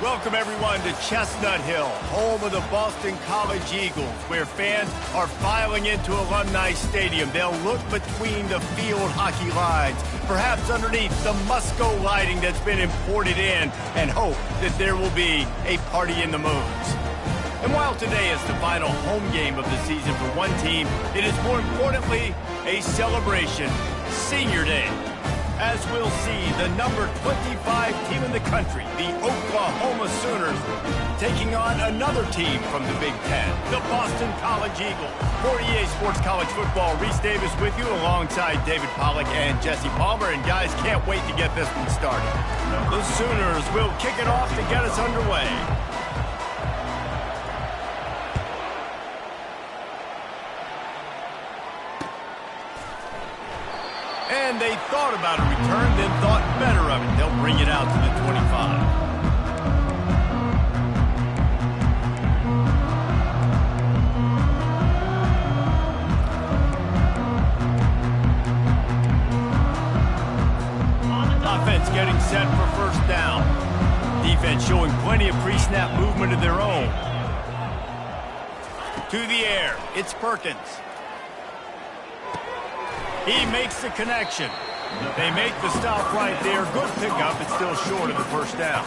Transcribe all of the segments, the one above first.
Welcome, everyone, to Chestnut Hill, home of the Boston College Eagles, where fans are filing into Alumni Stadium. They'll look between the field hockey lines, perhaps underneath the Musco lighting that's been imported in, and hope that there will be a party in the moons. And while today is the final home game of the season for one team, it is more importantly a celebration, Senior Day. As we'll see, the number 25 team in the country, the Oklahoma Sooners, taking on another team from the Big Ten, the Boston College Eagles. For EA Sports College Football, Reese Davis with you alongside David Pollack and Jesse Palmer. And guys, can't wait to get this one started. The Sooners will kick it off to get us underway. And they thought about a return, then thought better of it. They'll bring it out to the 25. Offense getting set for first down. Defense showing plenty of pre-snap movement of their own. To the air, it's Perkins. He makes the connection. They make the stop right there. Good pickup. It's still short of the first down.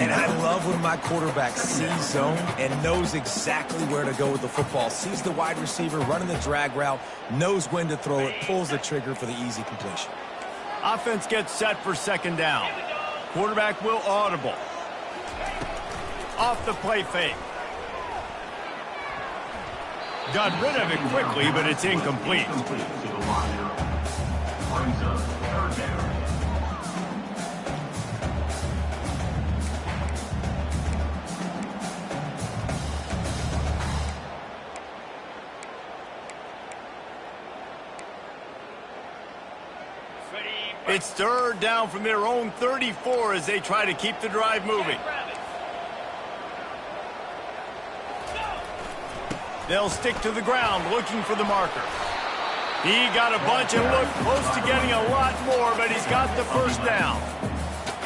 And I love when my quarterback sees zone and knows exactly where to go with the football. Sees the wide receiver running the drag route, knows when to throw it, pulls the trigger for the easy completion. Offense gets set for second down. Quarterback will audible. Off the play fake. Got rid of it quickly, but it's incomplete. It's third down from their own 34 as they try to keep the drive moving. They'll stick to the ground looking for the marker. He got a bunch and looked close to getting a lot more, but he's got the first down.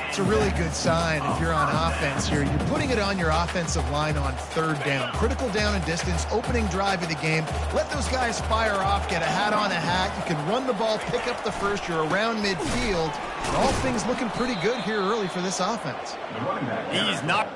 It's a really good sign if you're on offense here. You're putting it on your offensive line on third down. Critical down and distance, opening drive of the game. Let those guys fire off, get a hat on a hat. You can run the ball, pick up the first. You're around midfield. And all things looking pretty good here early for this offense. He's not...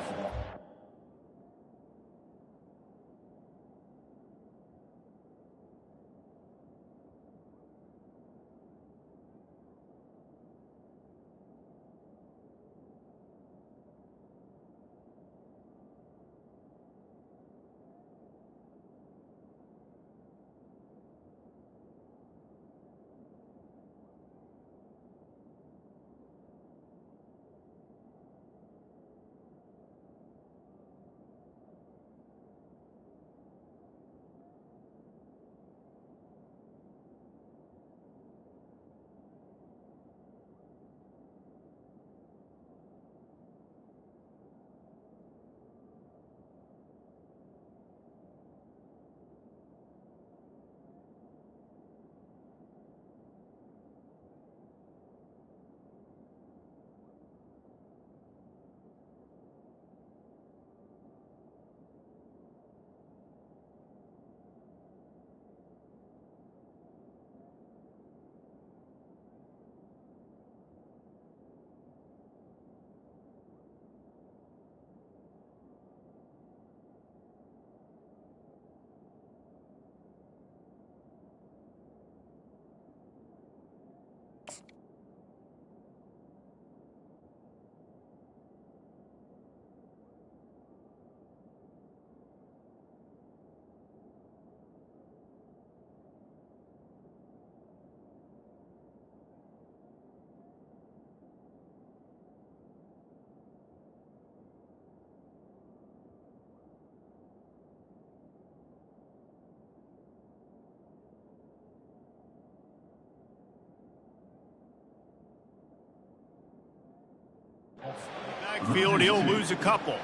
Backfield, he'll lose a couple.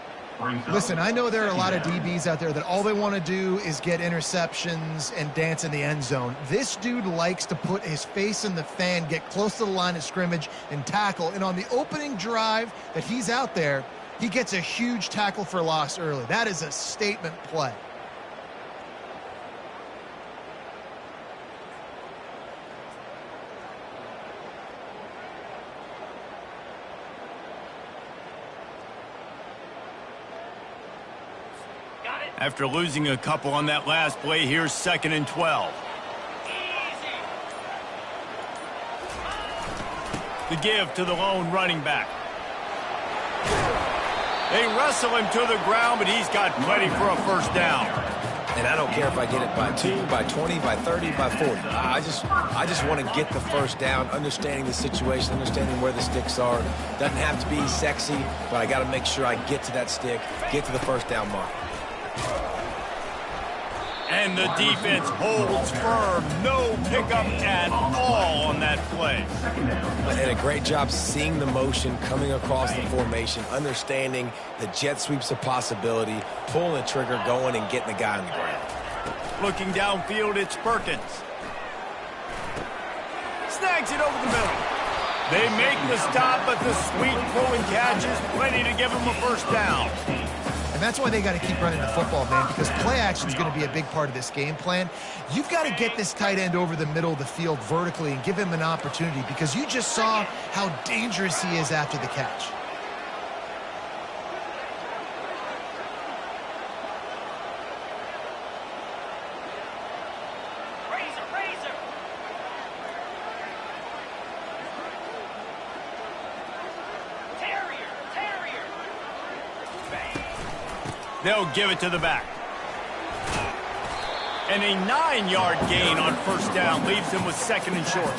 Listen, I know there are a lot of DBs out there that all they want to do is get interceptions and dance in the end zone. This dude likes to put his face in the fan, get close to the line of scrimmage, and tackle. And on the opening drive that he's out there, He gets a huge tackle for loss early. That is a statement play. After losing a couple on that last play, here's 2nd and 12. The give to the lone running back. They wrestle him to the ground, but he's got plenty for a first down. And I don't care if I get it by 2, by 20, by 30, by 40. I just want to get the first down, understanding the situation, understanding where the sticks are. Doesn't have to be sexy, but I got to make sure I get to that stick, get to the first down mark. And the defense holds firm. No pickup at all on that play. And a great job seeing the motion coming across the formation, understanding the jet sweep's a possibility, pulling the trigger, going and getting the guy on the ground. Looking downfield, it's Perkins. Snags it over the middle. They make the stop, but the sweet pulling catch is plenty to give him a first down. And that's why they got to keep running the football, man, because play action is going to be a big part of this game plan. You've got to get this tight end over the middle of the field vertically and give him an opportunity, because you just saw how dangerous he is after the catch. They'll give it to the back. And a 9-yard gain on first down leaves them with 2nd and short.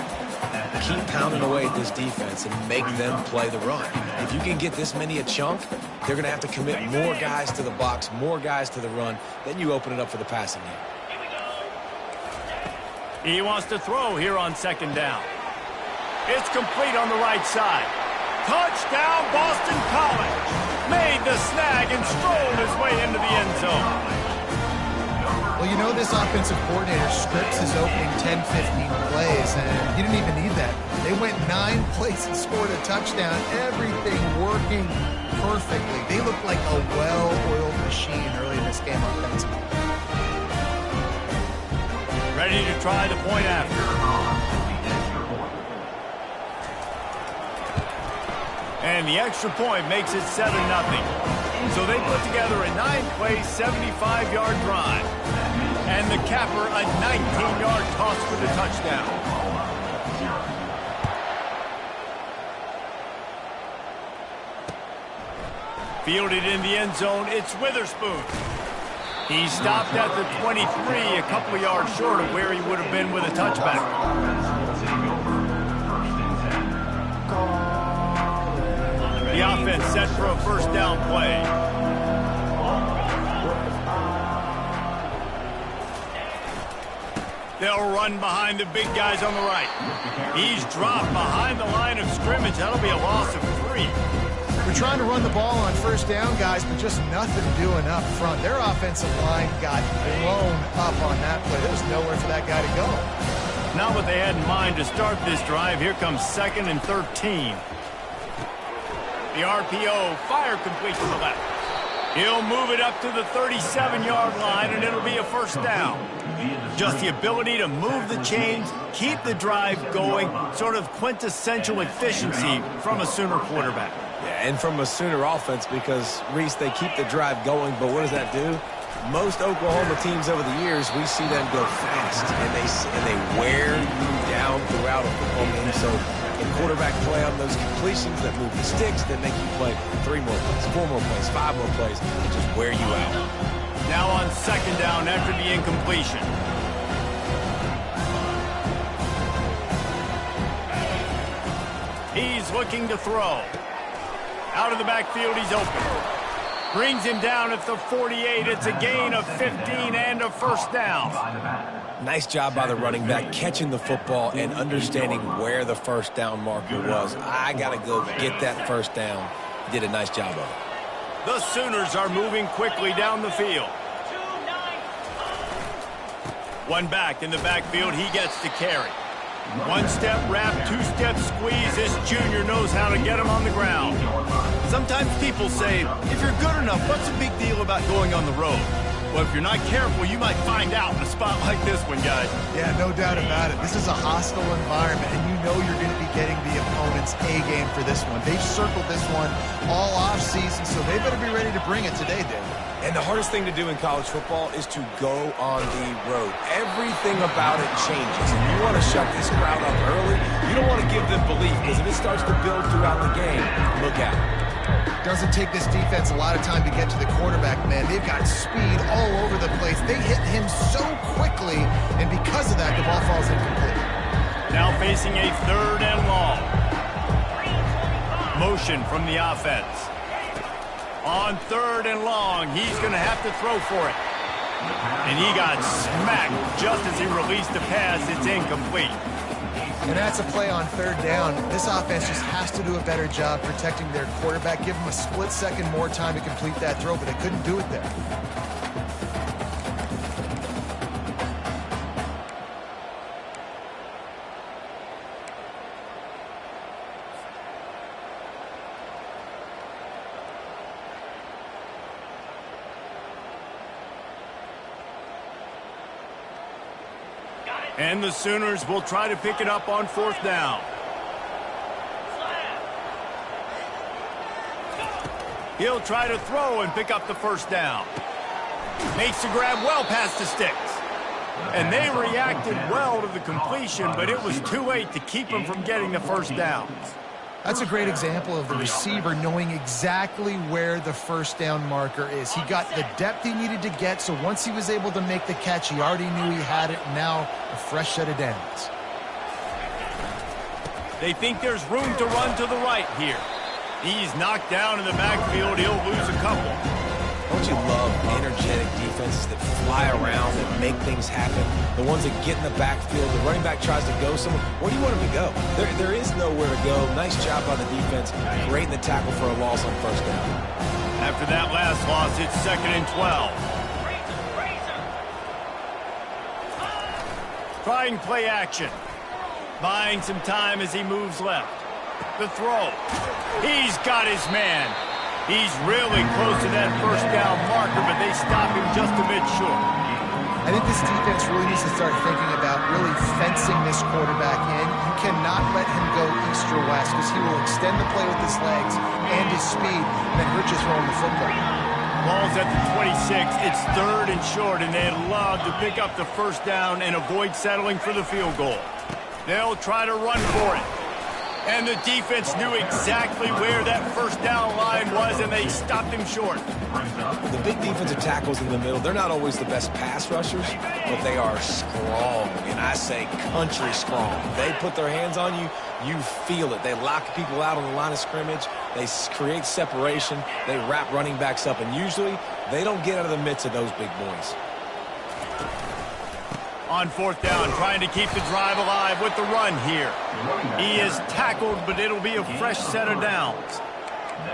Keep pounding away at this defense and make them play the run. If you can get this many a chunk, they're going to have to commit more guys to the box, more guys to the run. Then you open it up for the passing game. He wants to throw here on 2nd down. It's complete on the right side. Touchdown, Boston College. Made the snag and strolled his way into the end zone. Well, you know this offensive coordinator scripts his opening 10, 15 plays, and he didn't even need that. They went 9 plays and scored a touchdown. Everything working perfectly. They looked like a well-oiled machine early in this game offensively. Ready to try the point after. And the extra point makes it 7-0. So they put together a 9-play, 75-yard drive. And the capper, a 19-yard toss for the touchdown. Fielded in the end zone, it's Witherspoon. He stopped at the 23, a couple of yards short of where he would have been with a touchback. The offense set for a first down play. They'll run behind the big guys on the right. He's dropped behind the line of scrimmage. That'll be a loss of 3. We're trying to run the ball on first down, guys, but just nothing doing up front. Their offensive line got blown up on that play. There was nowhere for that guy to go. Not what they had in mind to start this drive. Here comes 2nd and 13. The RPO, fire complete to the left. He'll move it up to the 37-yard line, and it'll be a first down. Just the ability to move the chains, keep the drive going, sort of quintessential efficiency from a Sooner quarterback. Yeah, and from a Sooner offense, because, Reese, they keep the drive going, but what does that do? Most Oklahoma teams over the years, we see them go fast, and they wear you down throughout a football game. So the quarterback play on those completions that move the sticks, that make you play 3 more plays, 4 more plays, 5 more plays, and just wear you out. Now on 2nd down after the incompletion. He's looking to throw. Out of the backfield, he's open. Brings him down at the 48. It's a gain of 15 and a first down. Nice job by the running back, catching the football and understanding where the first down marker was. I got to go get that first down. He did a nice job of it. The Sooners are moving quickly down the field. One back in the backfield, he gets to carry. 1-step wrap, 2-step squeeze. This junior knows how to get him on the ground. Sometimes people say, if you're good enough, what's the big deal about going on the road? Well, if you're not careful, you might find out in a spot like this one, guys. Yeah, no doubt about it. This is a hostile environment, and you know you're going to be getting the opponent's A-game for this one. They've circled this one all off-season, so they better be ready to bring it today, Dave. And the hardest thing to do in college football is to go on the road. Everything about it changes. And you want to shut this crowd up early. You don't want to give them belief, because if it starts to build throughout the game, look out. Doesn't take this defense a lot of time to get to the quarterback, man. They've got speed all over the place. They hit him so quickly, and because of that, the ball falls incomplete. Now facing a 3rd and long. Motion from the offense. On 3rd and long, he's going to have to throw for it. And he got smacked just as he released the pass. It's incomplete. And that's a play on 3rd down. This offense just has to do a better job protecting their quarterback. Give him a split second more time to complete that throw, but they couldn't do it there. And the Sooners will try to pick it up on 4th down. He'll try to throw and pick up the 1st down. Makes the grab well past the sticks. And they reacted well to the completion, but it was too late to keep them from getting the 1st down. That's a great example of the receiver knowing exactly where the 1st down marker is. He got the depth he needed to get, so once he was able to make the catch, he already knew he had it. Now, a fresh set of downs. They think there's room to run to the right here. He's knocked down in the backfield. He'll lose a couple. Don't you love energetic defenses that fly around, that make things happen? The ones that get in the backfield, the running back tries to go somewhere. Where do you want him to go? There is nowhere to go. Nice job by the defense, creating the tackle for a loss on 1st down. After that last loss, it's 2nd and 12. Trying play action. Buying some time as he moves left. The throw. He's got his man. He's really close to that 1st down marker, but they stop him just a bit short. I think this defense really needs to start thinking about really fencing this quarterback in. You cannot let him go east or west because he will extend the play with his legs and his speed and then hurt you throwing the football. Ball's at the 26. It's 3rd and short, and they'd love to pick up the 1st down and avoid settling for the field goal. They'll try to run for it. And the defense knew exactly where that 1st down line was, and they stopped him short. The big defensive tackles in the middle, they're not always the best pass rushers, but they are strong, and I say country strong. They put their hands on you, you feel it. They lock people out on the line of scrimmage. They create separation. They wrap running backs up, and usually they don't get out of the midst of those big boys. On 4th down, trying to keep the drive alive with the run here. He is tackled, but it'll be a fresh set of downs.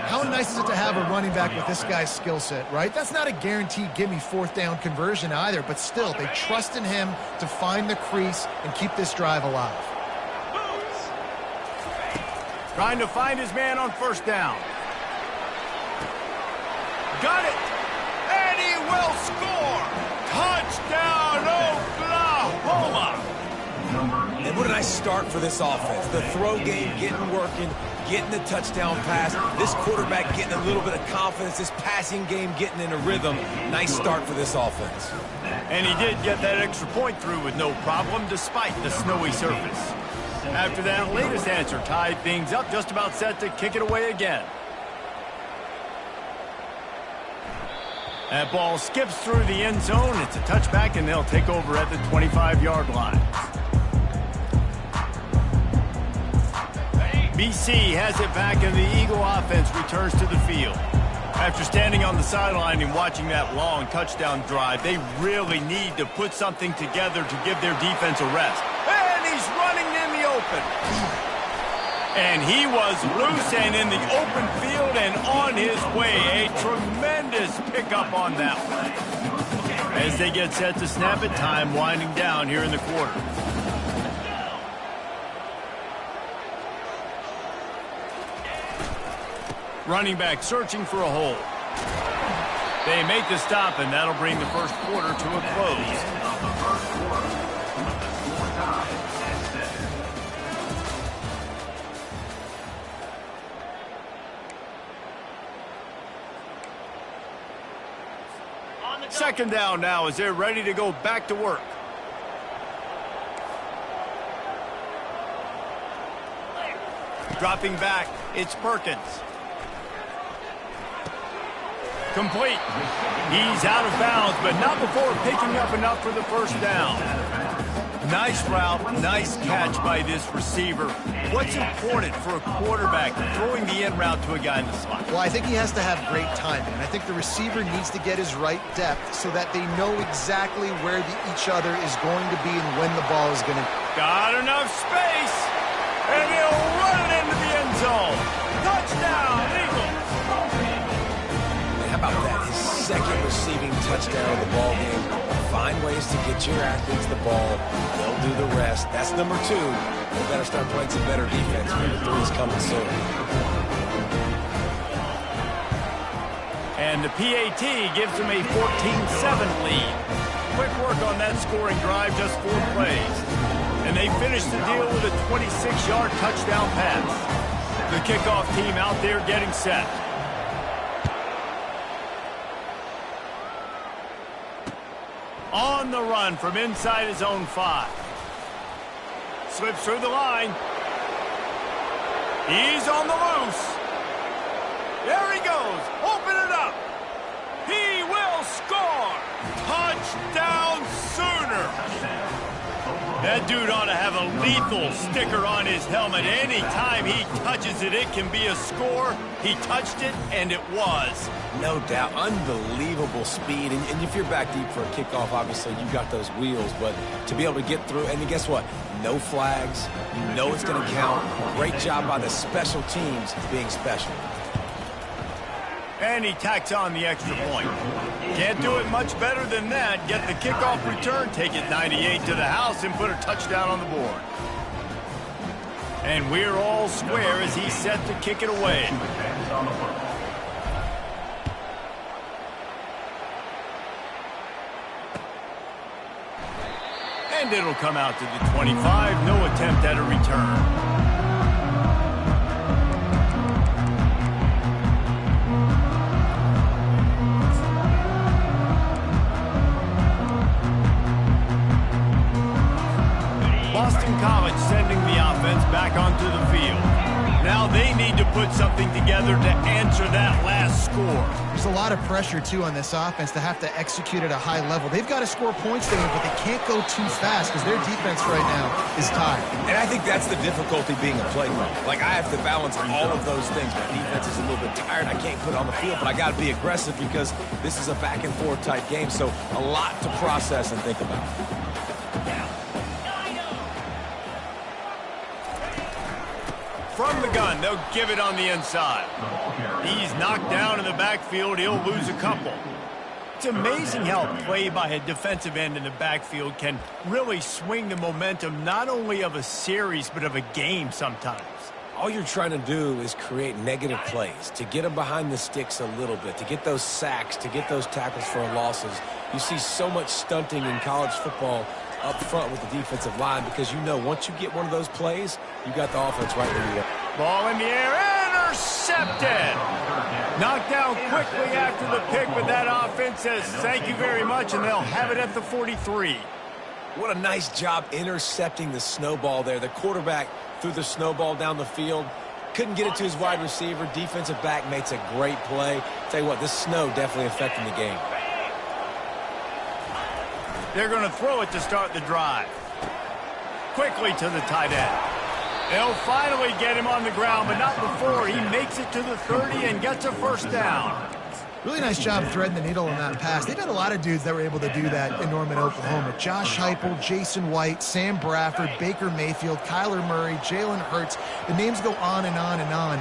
How nice is it to have a running back with this guy's skill set, right? That's not a guaranteed gimme 4th down conversion either, but still, they trust in him to find the crease and keep this drive alive. Trying to find his man on 1st down. Got it! And he will score! Touchdown, Oklahoma! And what a nice start for this offense. The throw game getting working, getting the touchdown pass. This quarterback getting a little bit of confidence. This passing game getting in a rhythm. Nice start for this offense. And he did get that extra point through with no problem despite the snowy surface. After that latest answer tied things up, just about set to kick it away again. That ball skips through the end zone. It's a touchback, and they'll take over at the 25-yard line. BC has it back, and the Eagle offense returns to the field. After standing on the sideline and watching that long touchdown drive, they really need to put something together to give their defense a rest. And he's running in the open. And he was loose and in the open field and on his way. A tremendous pickup on that one. As they get set to snap it, time winding down here in the quarter. Running back searching for a hole. They make the stop, and that'll bring the first quarter to a close. Second down now as they're ready to go back to work. Dropping back, it's Perkins. Complete. He's out of bounds, but not before picking up enough for the first down. Nice route, nice catch by this receiver. What's important for a quarterback throwing the in route to a guy in the slot? Well, I think he has to have great timing. I think the receiver needs to get his right depth so that they know exactly where each other is going to be and when the ball is going to... Got enough space, and he'll run it into the end zone. Touchdown, Eagles! How about that? His second receiving touchdown of the ball game. Find ways to get your athletes the ball. They'll do the rest. That's number 2. They better start playing some better defense. Number 3 is coming soon. And the PAT gives them a 14-7 lead. Quick work on that scoring drive, just 4 plays. And they finish the deal with a 26-yard touchdown pass. The kickoff team out there getting set. On the run from inside his own 5. Slips through the line. He's on the loose. There he goes. Open it up. He will score. Touchdown Sooner. That dude ought to have a lethal sticker on his helmet. Anytime he touches it, it can be a score. He touched it, and it was. No doubt. Unbelievable speed. And if you're back deep for a kickoff, obviously you've got those wheels. But to be able to get through, and guess what? No flags. You know it's going to count. Great job by the special teams being special. And he tacks on the extra point. Can't do it much better than that. Get the kickoff return, take it 98 to the house, and put a touchdown on the board. And we're all square as he's set to kick it away. And it'll come out to the 25. No attempt at a return. Boston College sending the offense back onto the field. Now they need to put something together to answer that last score. There's a lot of pressure, too, on this offense to have to execute at a high level. They've got to score points today, but they can't go too fast because their defense right now is tired. And I think that's the difficulty being a playmaker. Like, I have to balance all of those things. My defense is a little bit tired. I can't put it on the field, but I got to be aggressive because this is a back-and-forth type game, so a lot to process and think about. From the gun, they'll give it on the inside. He's knocked down in the backfield. He'll lose a couple. It's amazing how play by a defensive end in the backfield can really swing the momentum not only of a series but of a game sometimes. All you're trying to do is create negative plays, to get them behind the sticks a little bit, to get those sacks, to get those tackles for losses. You see so much stunting in college football up front with the defensive line because you know once you get one of those plays, you got the offense right where you want. Ball in the air, intercepted. Knocked down quickly after the pick, but that offense says thank you very much, and they'll have it at the 43. What a nice job intercepting the snowball there. The quarterback threw the snowball down the field. Couldn't get it to his wide receiver. Defensive back makes a great play. Tell you what, this snow definitely affecting the game. They're going to throw it to start the drive. Quickly to the tight end. They'll finally get him on the ground, but not before he makes it to the 30 and gets a first down. Really nice job threading the needle on that pass. They've had a lot of dudes that were able to do that in Norman, Oklahoma. Josh Heupel, Jason White, Sam Bradford, Baker Mayfield, Kyler Murray, Jalen Hurts. The names go on and on and on.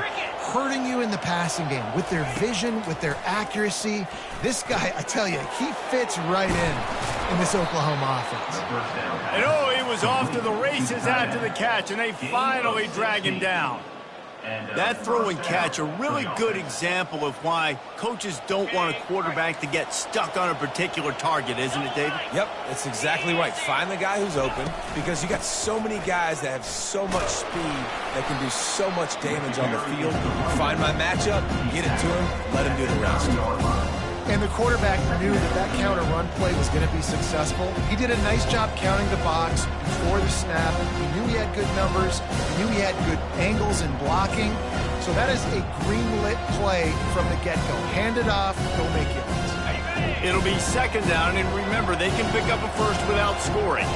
Hurting you in the passing game with their vision, with their accuracy. This guy, I tell you, he fits right in this Oklahoma offense. And oh, he was off to the races after the catch, and they finally drag him down. That throw and catch, a really good example of why coaches don't want a quarterback to get stuck on a particular target, isn't it, David? Yep, that's exactly right. Find the guy who's open, because you got so many guys that have so much speed that can do so much damage on the field. Find my matchup, get it to him, let him do the rest. And the quarterback knew that that counter run play was going to be successful. He did a nice job counting the box before the snap. He knew he had good numbers. He knew he had good angles and blocking. So that is a green-lit play from the get-go. Hand it off, go make it. It'll be second down, and remember, they can pick up a first without scoring.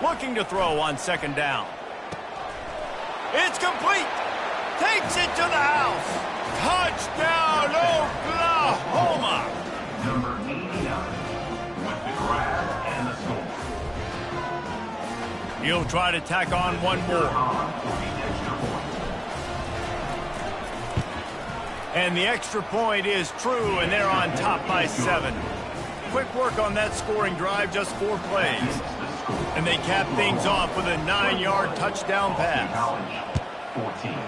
Looking to throw on second down. It's complete. Takes it to the house. Touchdown, Oklahoma! Number 89 with the grab and the score. He'll try to tack on one more. And the extra point is true, and they're on top by 7. Quick work on that scoring drive, just 4 plays. And they cap things off with a 9-yard touchdown pass. 14.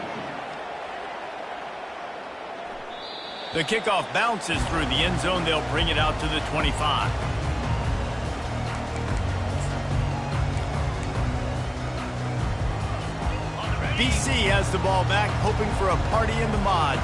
The kickoff bounces through the end zone. They'll bring it out to the 25. BC has the ball back, hoping for a party in the mods.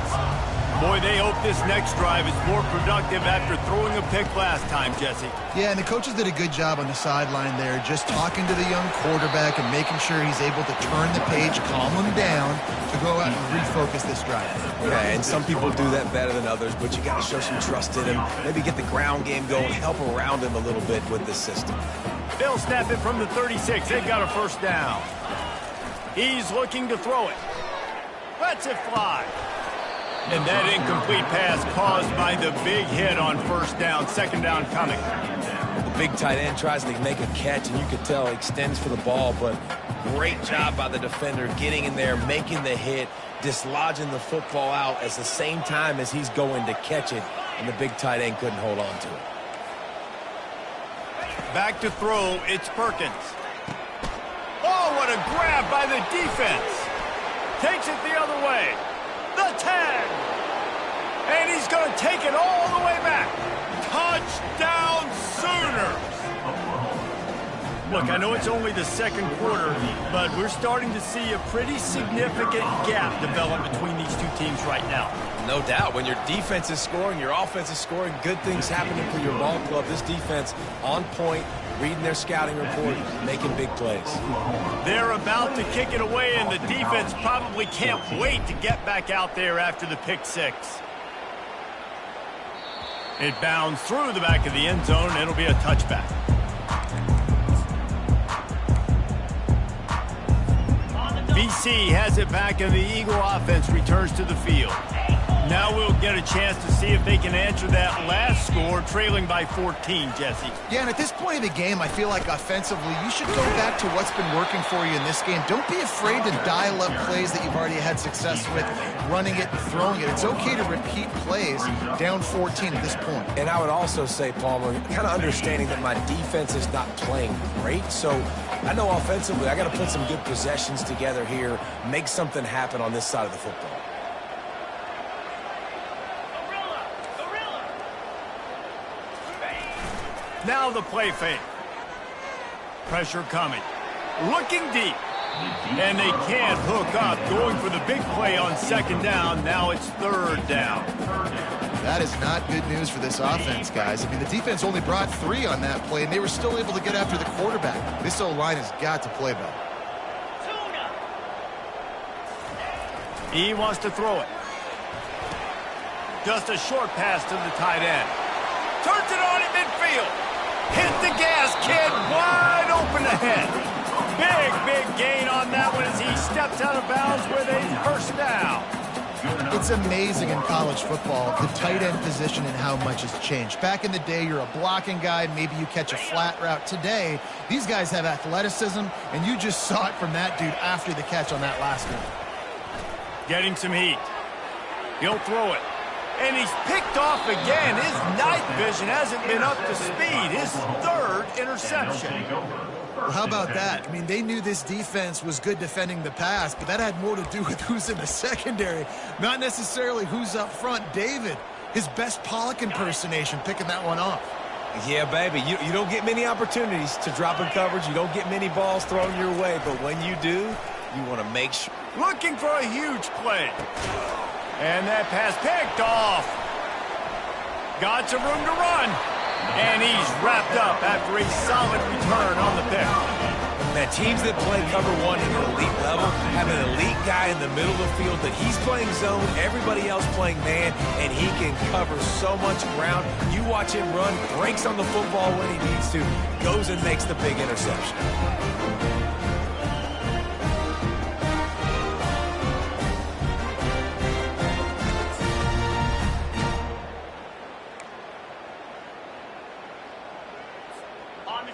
Boy, they hope this next drive is more productive after throwing a pick last time, Jesse. Yeah, and the coaches did a good job on the sideline there, just talking to the young quarterback and making sure he's able to turn the page, calm him down, to go out and refocus this drive. Yeah, and some people do that better than others, but you got to show some trust in him. Maybe get the ground game going, help around him a little bit with this system. They'll snap it from the 36. They've got a first down. He's looking to throw it. Lets it fly. And that incomplete pass caused by the big hit on first down. Second down coming. The big tight end tries to make a catch, and you could tell he extends for the ball, but great job by the defender getting in there, making the hit, dislodging the football out at the same time as he's going to catch it, and the big tight end couldn't hold on to it. Back to throw, it's Perkins. Oh, what a grab by the defense. Takes it the other way. The 10. And he's going to take it all the way back. Touchdown Sooners. Look, I know it's only the second quarter, but we're starting to see a pretty significant gap develop between these two teams right now. No doubt. When your defense is scoring, your offense is scoring, good things happening for your ball club. This defense on point, reading their scouting report, making big plays. They're about to kick it away, and the defense probably can't wait to get back out there after the pick six. It bounds through the back of the end zone. It'll be a touchback. BC has it back, and the Eagle offense returns to the field. Now we'll get a chance to see if they can answer that last score, trailing by 14, Jesse. Yeah, and at this point of the game, I feel like offensively, you should go back to what's been working for you in this game. Don't be afraid to dial up plays that you've already had success with, running it and throwing it. It's okay to repeat plays down 14 at this point. And I would also say, Palmer, kind of understanding that my defense is not playing great, so I know offensively I got to put some good possessions together here, make something happen on this side of the football. Now the play fake. Pressure coming. Looking deep. And they can't hook up. Going for the big play on second down. Now it's third down. That is not good news for this offense, guys. I mean, the defense only brought 3 on that play, and they were still able to get after the quarterback. This O-line has got to play better. He wants to throw it. Just a short pass to the tight end. Turns it on in midfield. Hit the gas, kid. Wide open ahead. Big gain on that one as he steps out of bounds with a first down. It's amazing in college football, the tight end position and how much has changed. Back in the day, you're a blocking guy, maybe you catch a flat route. Today, these guys have athleticism, and you just saw it from that dude after the catch on that last one. Getting some heat. He'll throw it. And he's picked off again. His night vision hasn't been up to speed. His third interception. Well, how about that? I mean, they knew this defense was good defending the pass, but that had more to do with who's in the secondary, not necessarily who's up front. David, his best Pollock impersonation, picking that one off. Yeah, baby, you don't get many opportunities to drop in coverage. You don't get many balls thrown your way, but when you do, you want to make sure. Looking for a huge play. And that pass picked off. Got some room to run. And he's wrapped up after a solid return on the pick. Man, teams that play cover one at an elite level have an elite guy in the middle of the field that he's playing zone, everybody else playing man, and he can cover so much ground. You watch him run, breaks on the football when he needs to, goes and makes the big interception.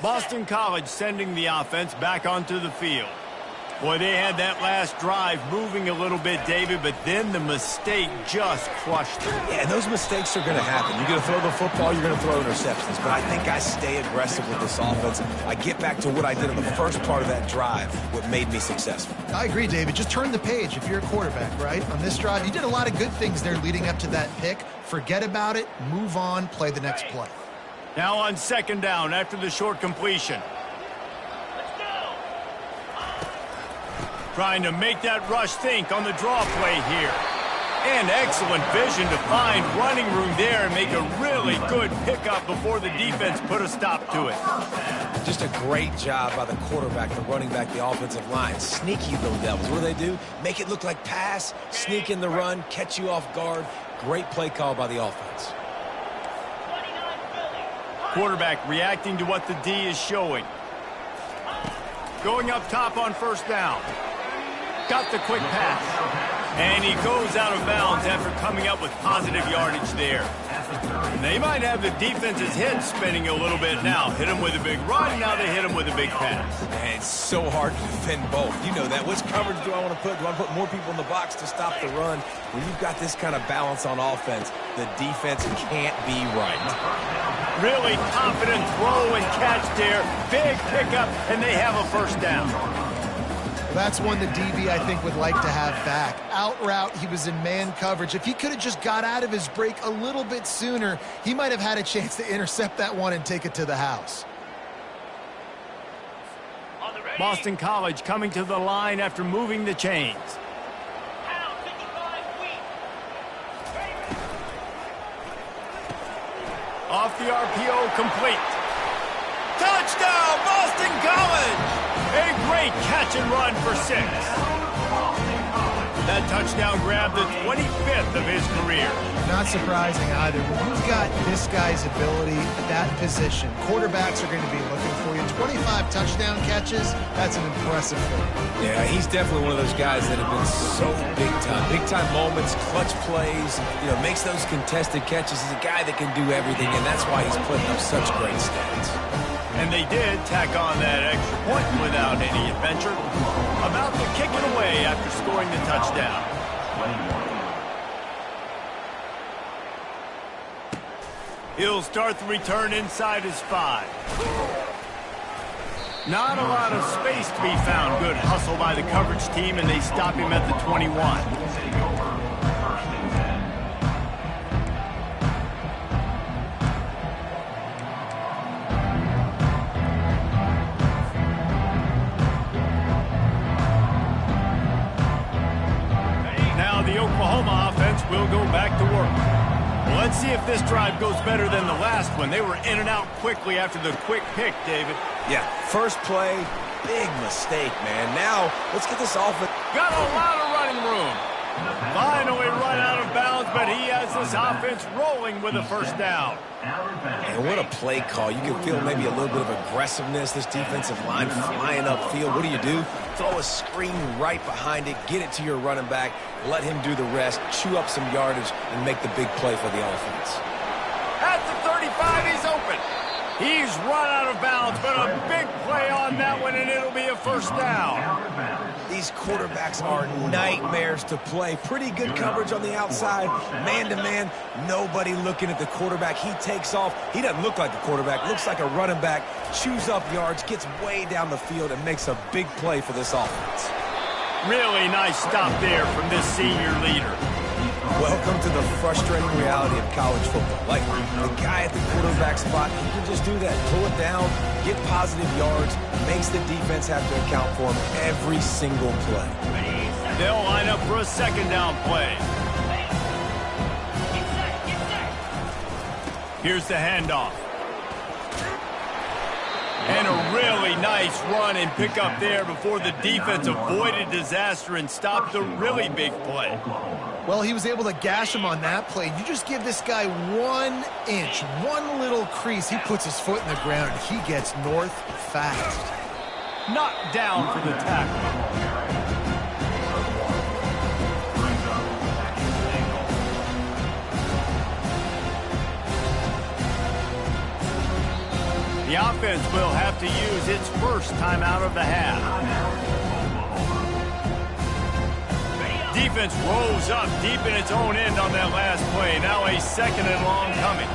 Boston College sending the offense back onto the field. Boy, they had that last drive moving a little bit, David, but then the mistake just crushed them. Yeah, and those mistakes are going to happen. You're going to throw the football, you're going to throw interceptions. But I think I stay aggressive with this offense. I get back to what I did in the first part of that drive, what made me successful. I agree, David. Just turn the page if you're a quarterback, right? On this drive, you did a lot of good things there leading up to that pick. Forget about it, move on, play the next play. Now on second down after the short completion. Trying to make that rush think on the draw play here. And excellent vision to find running room there and make a really good pickup before the defense put a stop to it. Just a great job by the quarterback, the running back, the offensive line. Sneaky little devils. What do they do? Make it look like pass, sneak in the run, catch you off guard. Great play call by the offense. Quarterback reacting to what the D is showing. Going up top on first down. Got the quick pass. And he goes out of bounds after coming up with positive yardage there. They might have the defense's head spinning a little bit now. Hit him with a big run, now they hit him with a big pass. Man, it's so hard to defend both. You know that. Which coverage do I want to put? Do I put more people in the box to stop the run? When you've got this kind of balance on offense, the defense can't be right. Really confident throw and catch there. Big pickup, and they have a first down. That's one the DB, I think, would like to have back. Out route, he was in man coverage. If he could have just got out of his break a little bit sooner, he might have had a chance to intercept that one and take it to the house. Boston College coming to the line after moving the chains. Off the RPO, complete. Touchdown, Boston College! A great catch and run for 6. That touchdown grabbed the 25th of his career. Not surprising either. When you've got this guy's ability at that position, quarterbacks are going to be looking for you. 25 touchdown catches, that's an impressive thing. Yeah, he's definitely one of those guys that have been so big time. Big time moments, clutch plays, makes those contested catches. He's a guy that can do everything, and that's why he's putting up such great stats. And they did tack on that extra point without any adventure. About to kick it away after scoring the touchdown. He'll start the return inside his 5. Not a lot of space to be found. Good hustle by the coverage team, and they stop him at the 21. Oklahoma offense will go back to work. Well, let's see if this drive goes better than the last one. They were in and out quickly after the quick pick, David. Yeah, first play, big mistake, man. Now, let's get this offense. Got a lot of running room. Finally run out of bounds, but he has this offense rolling with a first down. And what a play call. You can feel maybe a little bit of aggressiveness, this defensive line flying upfield. What do? Throw a screen right behind it, get it to your running back, let him do the rest, chew up some yardage, and make the big play for the offense. At the 35, he's open. He's run out of bounds, but a big play on that one, and it'll be a first down. The these quarterbacks are nightmares to play. Pretty good coverage on the outside. Man-to-man, nobody looking at the quarterback. He takes off. He doesn't look like a quarterback. Looks like a running back. Chews up yards, gets way down the field, and makes a big play for this offense. Really nice stop there from this senior leader. Welcome to the frustrating reality of college football. Like, the guy at the quarterback spot, he can just do that. Pull it down, get positive yards, makes the defense have to account for him every single play. They'll line up for a second down play. Here's the handoff. And a really nice run and pick up there before the defense avoided disaster and stopped a really big play. Well, he was able to gash him on that play. You just give this guy 1 inch, one little crease, he puts his foot in the ground, and he gets north fast. Knocked down for the tackle. The offense will have to use its first timeout of the half. Defense rolls up deep in its own end on that last play. Now a second and long coming.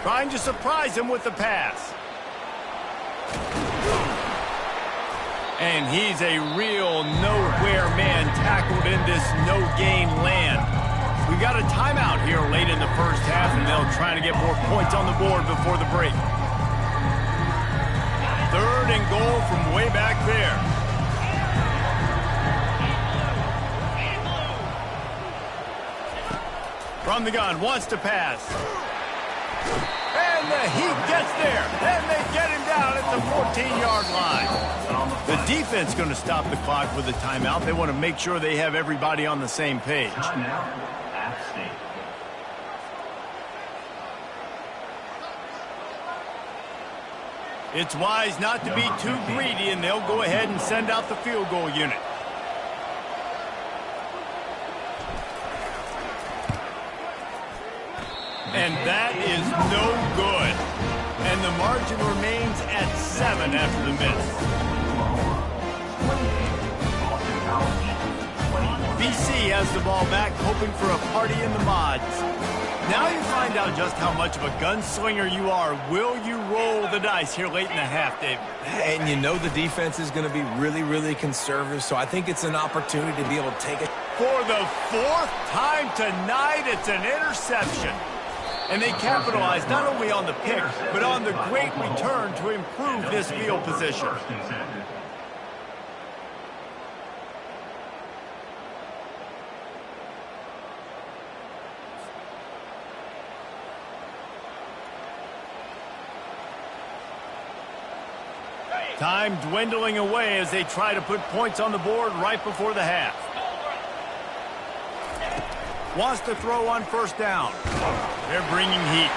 Trying to surprise him with the pass. And he's a real nowhere man tackled in this no-gain land. We got a timeout here late in the first half, and they'll try to get more points on the board before the break. 3rd and goal from way back there. From the gun, wants to pass. And he gets there. And they get him down at the 14-yard line. The defense going to stop the clock with a timeout. They want to make sure they have everybody on the same page. It's wise not to be too greedy, and they'll go ahead and send out the field goal unit. And that is no good. And the margin remains at 7 after the miss. BC has the ball back, hoping for a party in the mods. Now you find out just how much of a gunslinger you are. Will you roll the dice here late in the half, Dave? And you know the defense is going to be really, really conservative, so I think it's an opportunity to be able to take it. For the 4th time tonight, it's an interception. And they capitalize not only on the pick, but on the great return to improve this field position. Time dwindling away as they try to put points on the board right before the half. Wants to throw on 1st down. They're bringing heat.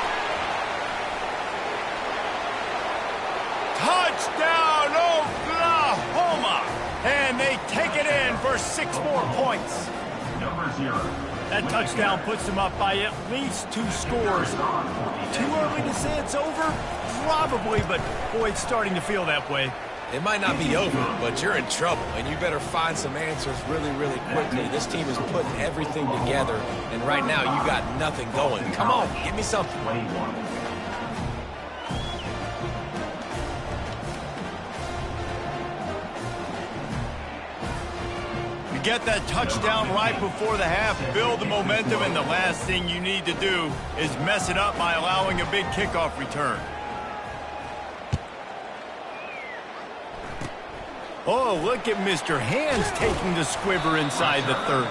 Touchdown, Oklahoma! And they take it in for 6 more points. That touchdown puts them up by at least 2 scores. Too early to say it's over? Probably, but boy, it's starting to feel that way. It might not be over, but you're in trouble, and you better find some answers really, really quickly. This team is putting everything together, and right now you got nothing going. Come on, give me something. You get that touchdown right before the half, build the momentum, and the last thing you need to do is mess it up by allowing a big kickoff return. Oh, look at Mr. Hands taking the squibber inside the 30.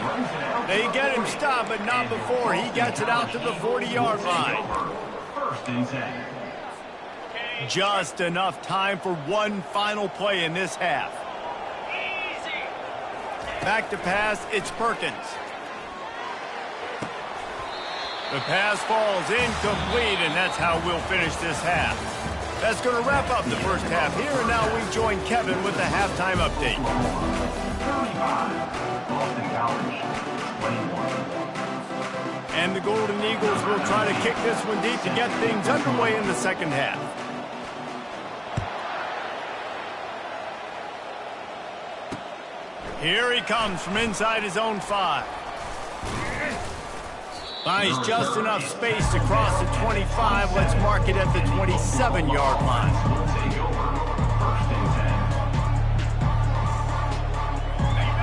They get him stopped, but not before he gets it out to the 40-yard line. Just enough time for one final play in this half. Back to pass, it's Perkins. The pass falls incomplete, and that's how we'll finish this half. That's going to wrap up the first half here, and now we join Kevin with the halftime update. 35, Boston College, 21. And the Golden Eagles will try to kick this one deep to get things underway in the second half. Here he comes from inside his own 5. Finds just enough space to cross the 25. Let's mark it at the 27-yard line.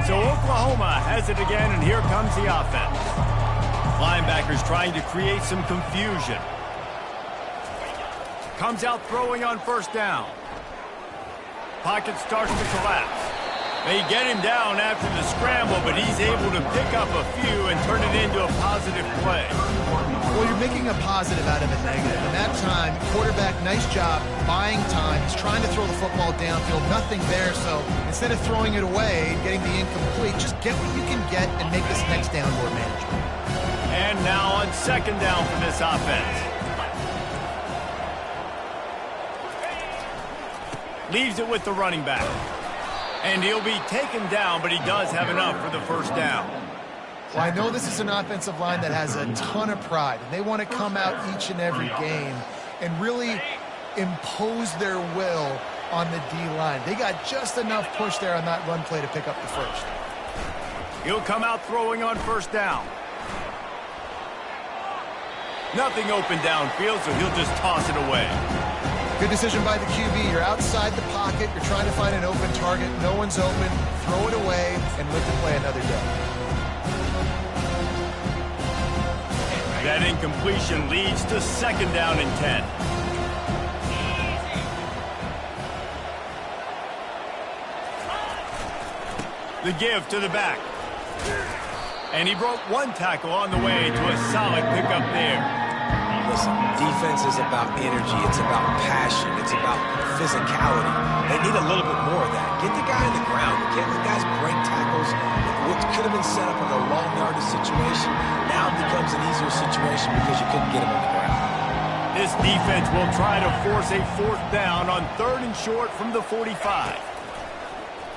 So Oklahoma has it again, and here comes the offense. Linebackers trying to create some confusion. Comes out throwing on first down. Pocket starts to collapse. They get him down after the scramble, but he's able to pick up a few and turn it into a positive play. Well, you're making a positive out of a negative. And that time, quarterback, nice job buying time. He's trying to throw the football downfield. Nothing there, so instead of throwing it away and getting the incomplete, just get what you can get and make this next down more manageable. And now on second down for this offense. Leaves it with the running back. And he'll be taken down, but he does have enough for the first down. Well, I know this is an offensive line that has a ton of pride, and they want to come out each and every game and really impose their will on the D-line. They got just enough push there on that run play to pick up the first. He'll come out throwing on first down. Nothing open downfield, so he'll just toss it away. Good decision by the QB. You're outside the pocket. You're trying to find an open target. No one's open. Throw it away and live to play another day. That incompletion leads to second down and 10. The give to the back. And he broke one tackle on the way to a solid pickup there. Listen, defense is about energy. It's about passion. It's about physicality. They need a little bit more of that. Get the guy on the ground. You can't let guys break tackles. What could have been set up in a long yardage situation now becomes an easier situation because you couldn't get him on the ground. This defense will try to force a fourth down on third and short from the 45.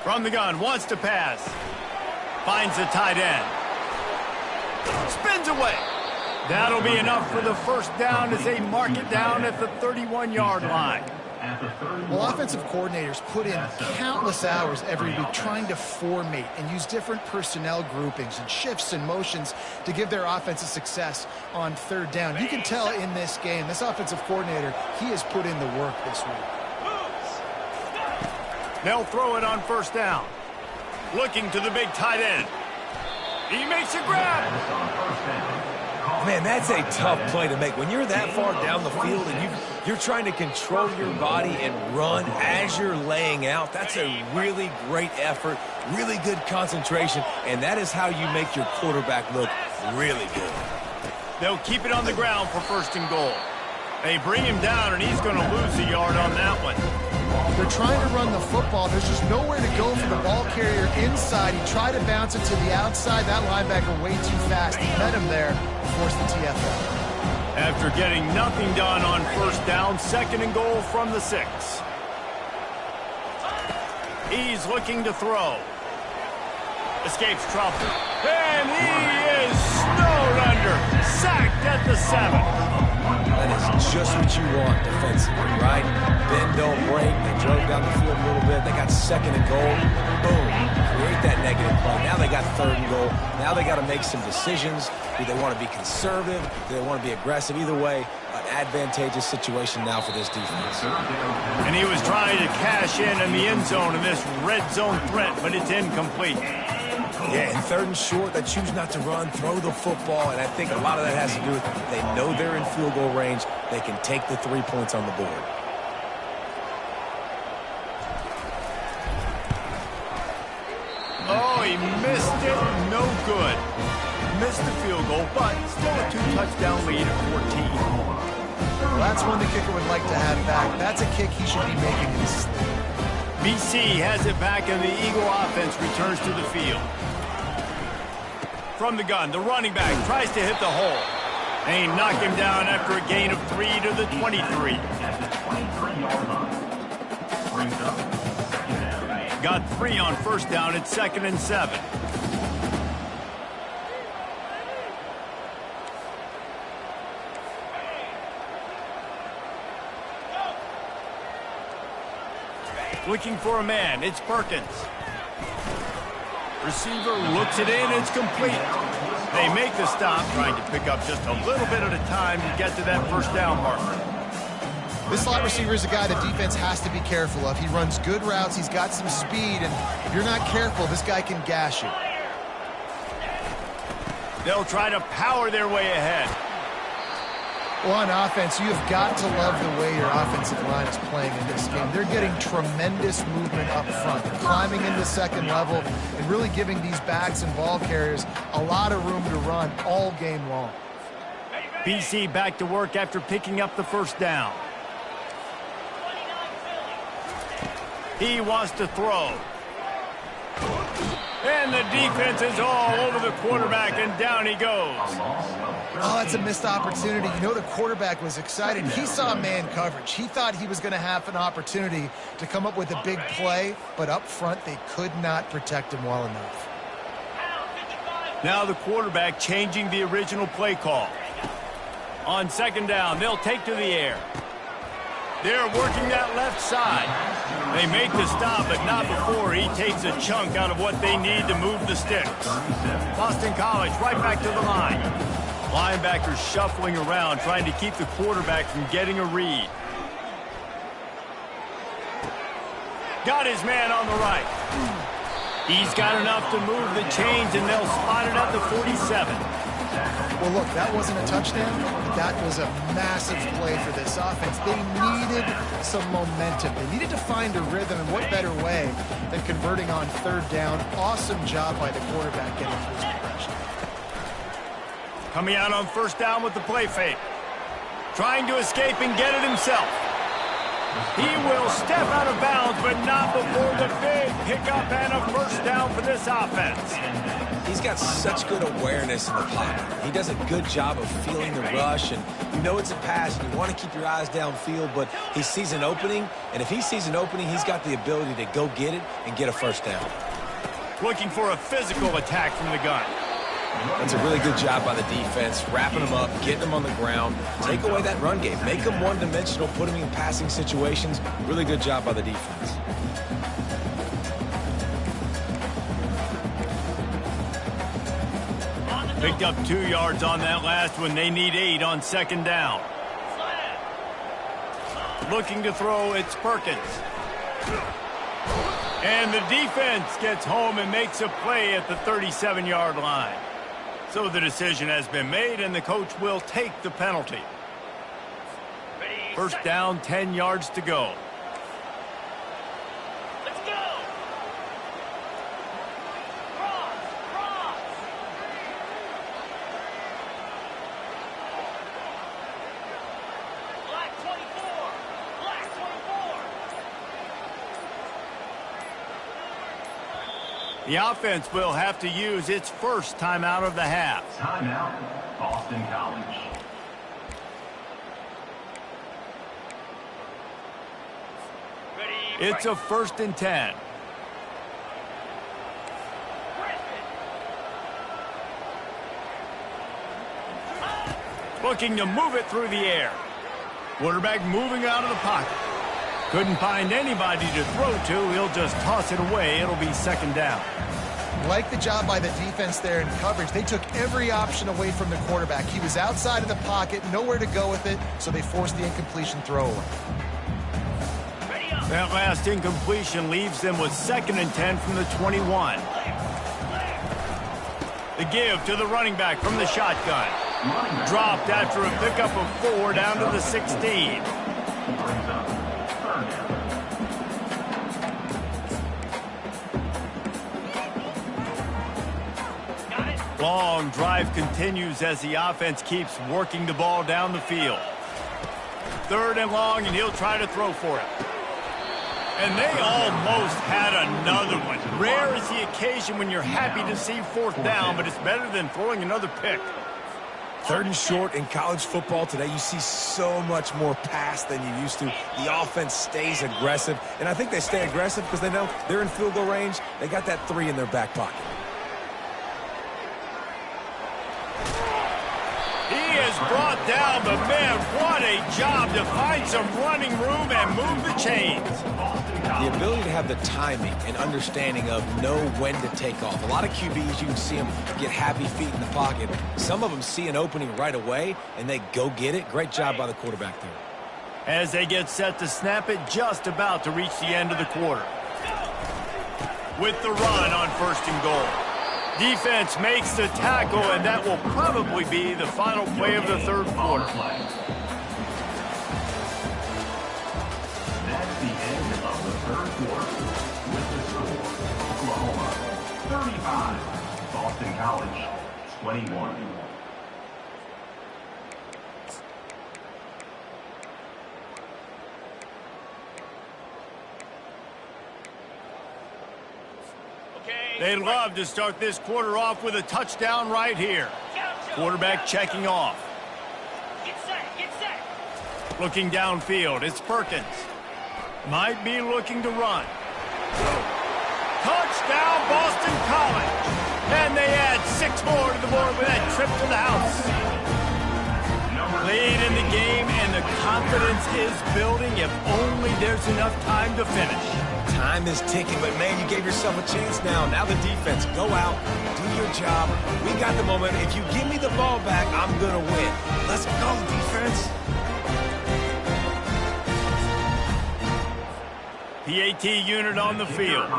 From the gun, wants to pass. Finds the tight end. Spins away. That'll be enough for the first down as they mark it down at the 31-yard line. Well, offensive coordinators put in countless hours every week trying to formate and use different personnel groupings and shifts and motions to give their offensive success on third down. You can tell in this game, this offensive coordinator, he has put in the work this week. They'll throw it on first down. Looking to the big tight end. He makes a grab. Man, that's a tough play to make. When you're that far down the field and you're trying to control your body and run as you're laying out, that's a really great effort, really good concentration, and that is how you make your quarterback look really good. They'll keep it on the ground for first and goal. They bring him down, and he's going to lose a yard on that one. They're trying to run the football. There's just nowhere to go for the ball carrier inside. He tried to bounce it to the outside. That linebacker way too fast. He met him there and forced the TFL. After getting nothing done on first down, second and goal from the 6. He's looking to throw. Escapes trouble. And he is snowed under. Sacked at the 7. That is just what you want defensively, right? Bend, don't break. They drove down the field a little bit. They got second and goal. Boom. Create that negative play. Now they got third and goal. Now they got to make some decisions. Do they want to be conservative? Do they want to be aggressive? Either way, an advantageous situation now for this defense. And he was trying to cash in the end zone in this red zone threat, but it's incomplete. Yeah, and third and short, they choose not to run, throw the football, and I think a lot of that has to do with they know they're in field goal range. They can take the 3 points on the board. Oh, he missed it. No good. Missed the field goal, but still a 2-touchdown lead at 14. Well, that's one the kicker would like to have back. That's a kick he should be making in his sleep. BC has it back, and the Eagle offense returns to the field. From the gun, the running back tries to hit the hole. They knock him down after a gain of 3 to the 23. Got 3 on first down at second and 7. Looking for a man, it's Perkins. Receiver looks it in. It's complete. They make the stop, trying to pick up just a little bit at a time to get to that first down marker. This slot receiver is a guy the defense has to be careful of. He runs good routes. He's got some speed, and if you're not careful, this guy can gash you. They'll try to power their way ahead. Well, on offense, you've got to love the way your offensive line is playing in this game. They're getting tremendous movement up front. They're climbing into second level and really giving these backs and ball carriers a lot of room to run all game long. BC back to work after picking up the first down. He wants to throw. And the defense is all over the quarterback, and down he goes. Oh, that's a missed opportunity. You know, the quarterback was excited. He saw man coverage. He thought he was going to have an opportunity to come up with a big play, but up front, they could not protect him well enough. Now the quarterback changing the original play call. On second down, they'll take to the air. They're working that left side. They make the stop, but not before he takes a chunk out of what they need to move the sticks. Boston College right back to the line. Linebackers shuffling around, trying to keep the quarterback from getting a read. Got his man on the right. He's got enough to move the chains, and they'll spot it at the 47. Well, look, that wasn't a touchdown. That was a massive play for this offense. They needed some momentum. They needed to find a rhythm, and what better way than converting on third down. Awesome job by the quarterback getting through his progression. Coming out on first down with the play fake. Trying to escape and get it himself. He will step out of bounds, but not before the big pickup and a first down for this offense. He's got such good awareness in the pocket. He does a good job of feeling the rush, and you know it's a pass, and you want to keep your eyes downfield, but he sees an opening, and if he sees an opening, he's got the ability to go get it and get a first down. Looking for a physical attack from the gun. That's a really good job by the defense, wrapping them up, getting them on the ground, take away that run game, make them one-dimensional, put them in passing situations. Really good job by the defense. Picked up 2 yards on that last one. They need 8 on second down. Looking to throw, it's Perkins. And the defense gets home and makes a play at the 37-yard line. So the decision has been made, and the coach will take the penalty. First down, 10 yards to go. Let's go! Cross! Black 24! Black 24! The offense will have to use its first timeout of the half. Timeout, Boston College. It's a 1st and 10. Looking to move it through the air. Quarterback moving out of the pocket. Couldn't find anybody to throw to. He'll just toss it away. It'll be second down. Like the job by the defense there in coverage. They took every option away from the quarterback. He was outside of the pocket, nowhere to go with it, so they forced the incompletion throw away. That last incompletion leaves them with 2nd and 10 from the 21. The give to the running back from the shotgun. Dropped after a pickup of 4 down to the 16. Long drive continues as the offense keeps working the ball down the field. 3rd and long, and he'll try to throw for it. And they almost had another one. Rare is the occasion when you're happy to see 4th down, but it's better than throwing another pick. 3rd and short in college football today, you see so much more pass than you used to. The offense stays aggressive, and I think they stay aggressive because they know they're in field goal range. They got that 3 in their back pocket. He is brought down, but man, what a job to find some running room and move the chains. The ability to have the timing and understanding of know when to take off. A lot of QBs, you can see them get happy feet in the pocket. Some of them see an opening right away, and they go get it. Great job by the quarterback there. As they get set to snap it, just about to reach the end of the quarter. With the run on 1st and goal. Defense makes the tackle, and that will probably be the final play of the 3rd quarter. That's the end of the 3rd quarter. With the score, Oklahoma 35, Boston College 21. They'd love to start this quarter off with a touchdown right here. Quarterback checking off. Get set. Looking downfield, it's Perkins. Might be looking to run. Touchdown, Boston College. And they add 6 more to the board with that trip to the house. Late in the game, and the confidence is building if only there's enough time to finish. Time is ticking, but man, you gave yourself a chance now. Now the defense, go out, do your job. We got the moment. If you give me the ball back, I'm going to win. Let's go, defense. PAT unit on the field.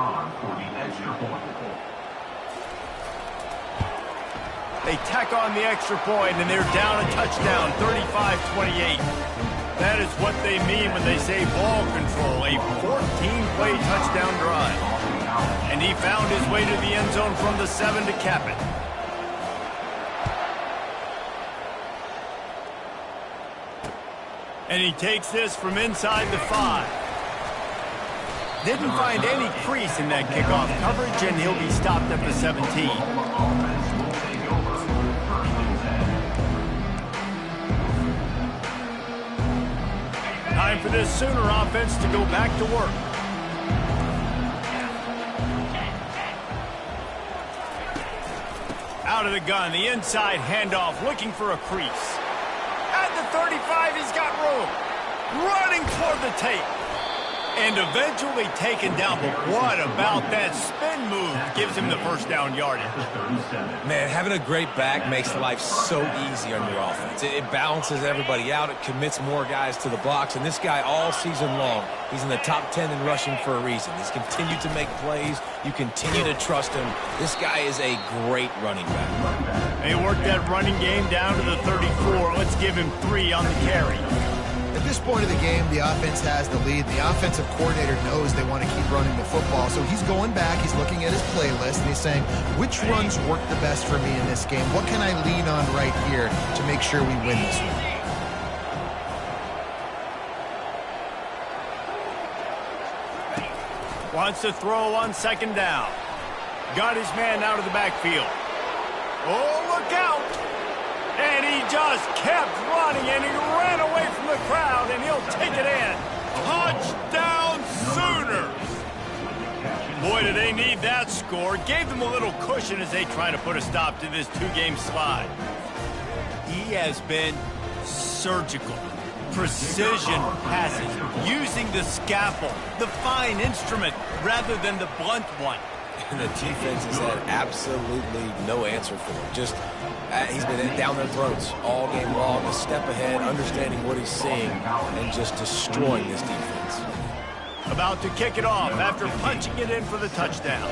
They tack on the extra point, and they're down a touchdown, 35-28. That is what they mean when they say ball control, a 14-play touchdown drive. And he found his way to the end zone from the 7 to cap it. And he takes this from inside the 5. Didn't find any crease in that kickoff coverage, and he'll be stopped at the 17. Time for this Sooner offense to go back to work. Out of the gun, the inside handoff, looking for a crease. At the 35, he's got room. Running toward the tape. And eventually taken down. But what about that spin move? Gives him the 1st down yardage. Man, having a great back makes life so easy on your offense. It balances everybody out. It commits more guys to the box. And this guy all season long, he's in the top 10 in rushing for a reason. He's continued to make plays. You continue to trust him. This guy is a great running back. They worked that running game down to the 34. Let's give him 3 on the carry. At this point of the game, the offense has the lead. The offensive coordinator knows they want to keep running the football, so he's going back, he's looking at his playlist, and he's saying, which runs work the best for me in this game? What can I lean on right here to make sure we win this one? Wants to throw on 2nd down. Got his man out of the backfield. Oh, look out! And he just kept running, and he ran away from the crowd, and he'll take it in. Touchdown, Sooners! Boy, do they need that score. Gave them a little cushion as they try to put a stop to this 2-game slide. He has been surgical. Precision passes, using the scalpel, the fine instrument, rather than the blunt one. And the defense has had absolutely no answer for him. Just, he's been down their throats all game long, a step ahead, understanding what he's seeing, and just destroying this defense. About to kick it off after punching it in for the touchdown.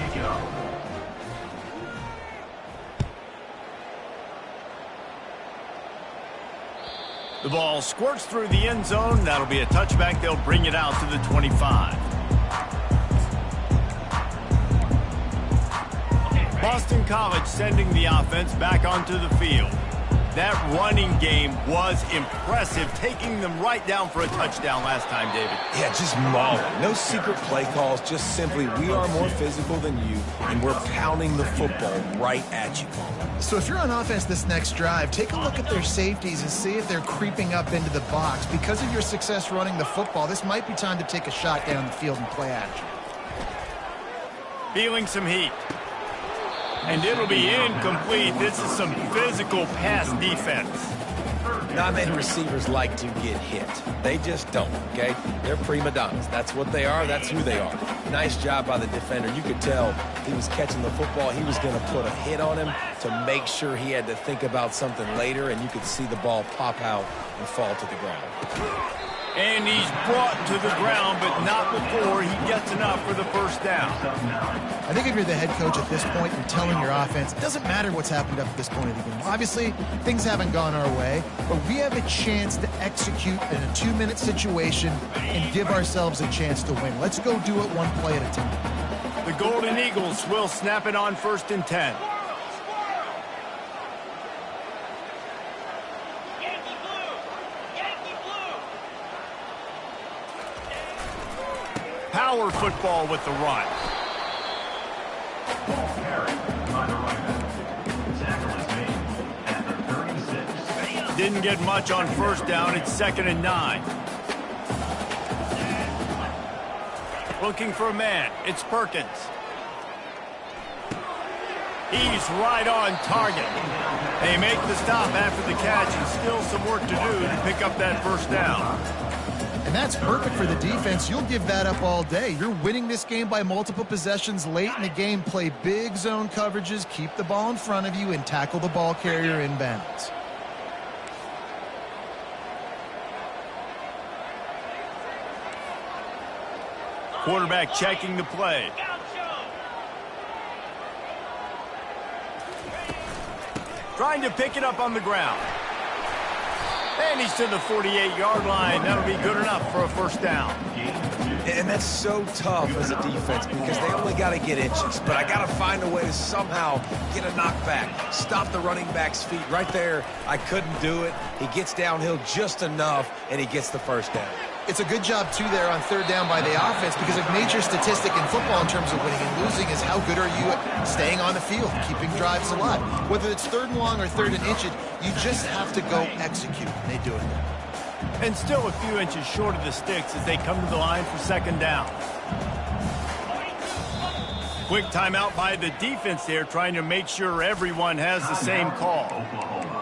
The ball squirts through the end zone. That'll be a touchback. They'll bring it out to the 25. Boston College sending the offense back onto the field. That running game was impressive, taking them right down for a touchdown last time, David. Yeah, just mauling. No secret play calls, just simply we are more physical than you, and we're pounding the football right at you. So if you're on offense this next drive, take a look at their safeties and see if they're creeping up into the box. Because of your success running the football, this might be time to take a shot down the field and play action. Feeling some heat. And it'll be incomplete. This is some physical pass defense. Not many receivers like to get hit. They just don't, okay? They're prima donnas. That's what they are. That's who they are. Nice job by the defender. You could tell he was catching the football. He was going to put a hit on him to make sure he had to think about something later, and you could see the ball pop out and fall to the ground. And he's brought to the ground, but not before he gets enough for the first down. I think if you're the head coach at this point, you're telling your offense, it doesn't matter what's happened up to this point of the game. Obviously, things haven't gone our way, but we have a chance to execute in a 2-minute situation and give ourselves a chance to win. Let's go do it one play at a time. The Golden Eagles will snap it on 1st and 10. Power football with the run. Ball carried by the running back. Tackle is made at the 36. Didn't get much on first down. It's 2nd and 9. Looking for a man. It's Perkins. He's right on target. They make the stop after the catch, and still some work to do to pick up that first down. And that's perfect for the defense. You'll give that up all day. You're winning this game by multiple possessions late in the game. Play big zone coverages, keep the ball in front of you, and tackle the ball carrier in bounds. Quarterback checking the play. Trying to pick it up on the ground. And he's to the 48-yard line. That'll be good enough for a first down. And that's so tough as a defense because they only got to get inches. But I got to find a way to somehow get a knockback. Stop the running back's feet right there. I couldn't do it. He gets downhill just enough, and he gets the first down. It's a good job, too, there on 3rd down by the offense because a major statistic in football in terms of winning and losing is how good are you at staying on the field, keeping drives alive. Whether it's 3rd and long or 3rd and inches, you just have to go execute, and they do it. And still a few inches short of the sticks as they come to the line for 2nd down. Quick timeout by the defense there, trying to make sure everyone has the same call. Oklahoma.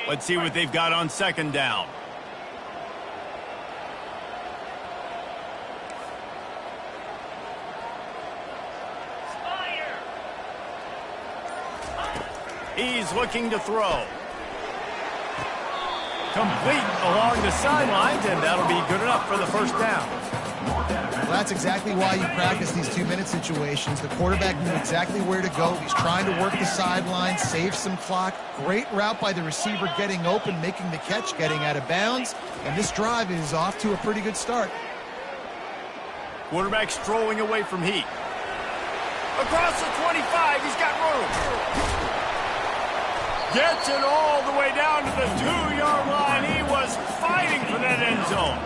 Let's see what they've got on 2nd down. He's looking to throw. Complete along the sidelines, and that'll be good enough for the first down. Well, that's exactly why you practice these 2-minute situations. The quarterback knew exactly where to go. He's trying to work the sidelines, save some clock. Great route by the receiver getting open, making the catch, getting out of bounds. And this drive is off to a pretty good start. Quarterback strolling away from heat. Across the 25, he's got room. Gets it all the way down to the 2-yard line. He was fighting for that end zone.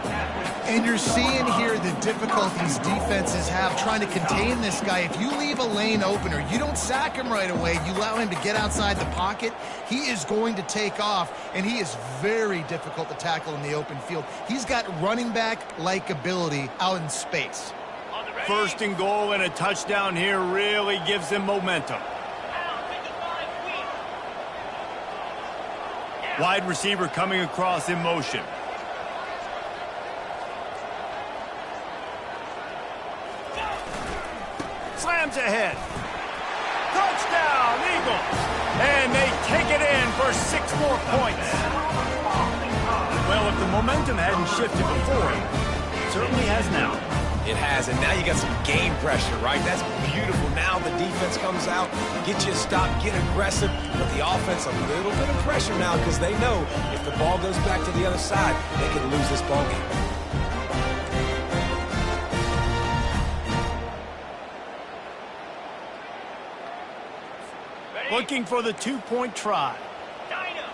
And you're seeing here the difficulties defenses have trying to contain this guy. If you leave a lane open or you don't sack him right away, you allow him to get outside the pocket, he is going to take off, and he is very difficult to tackle in the open field. He's got running back-like ability out in space. 1st and goal and a touchdown here really gives them momentum. Wide receiver coming across in motion. Slams ahead. Touchdown, Eagles. And they take it in for 6 more points. Well, if the momentum hadn't shifted before, it certainly has now. It has, and now you got some game pressure, right? That's beautiful. Now the defense comes out, get you a stop, get aggressive, but the offense a little bit of pressure now because they know if the ball goes back to the other side, they can lose this ball game. Looking for the 2-point try. Dino.